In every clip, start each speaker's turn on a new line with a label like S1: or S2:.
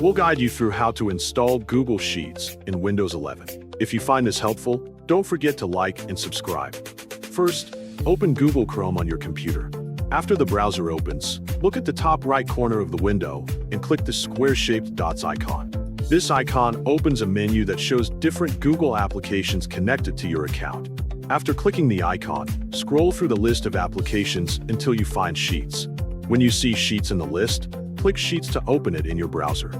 S1: We'll guide you through how to install Google Sheets in Windows 11. If you find this helpful, don't forget to like and subscribe. First, open Google Chrome on your computer. After the browser opens, look at the top right corner of the window and click the square-shaped dots icon. This icon opens a menu that shows different Google applications connected to your account. After clicking the icon, scroll through the list of applications until you find Sheets. When you see Sheets in the list, click Sheets to open it in your browser.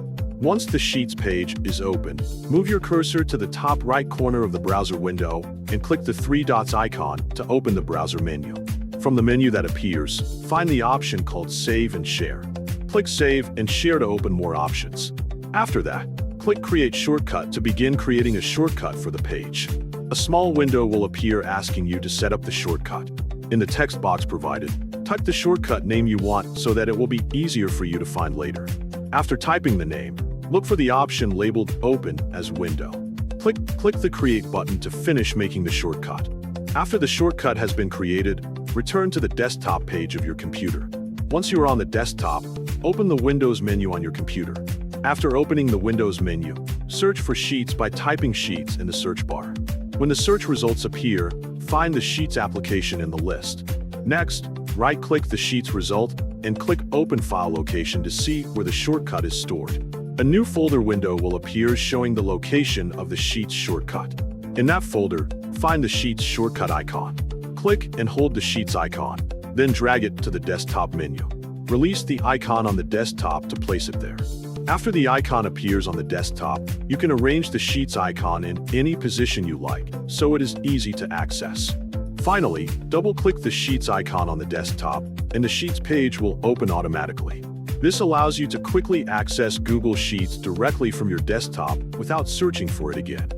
S1: Once the Sheets page is open, move your cursor to the top right corner of the browser window and click the three dots icon to open the browser menu. From the menu that appears, find the option called Save and Share. Click Save and Share to open more options. After that, click Create Shortcut to begin creating a shortcut for the page. A small window will appear asking you to set up the shortcut. In the text box provided, type the shortcut name you want so that it will be easier for you to find later. After typing the name, look for the option labeled Open as Window. Click the Create button to finish making the shortcut. After the shortcut has been created, return to the desktop page of your computer. Once you are on the desktop, open the Windows menu on your computer. After opening the Windows menu, search for Sheets by typing Sheets in the search bar. When the search results appear, find the Sheets application in the list. Next, right-click the Sheets result and click Open File Location to see where the shortcut is stored. A new folder window will appear showing the location of the Sheets shortcut. In that folder, find the Sheets shortcut icon. Click and hold the Sheets icon, then drag it to the desktop menu. Release the icon on the desktop to place it there. After the icon appears on the desktop, you can arrange the Sheets icon in any position you like, so it is easy to access. Finally, double-click the Sheets icon on the desktop, and the Sheets page will open automatically. This allows you to quickly access Google Sheets directly from your desktop without searching for it again.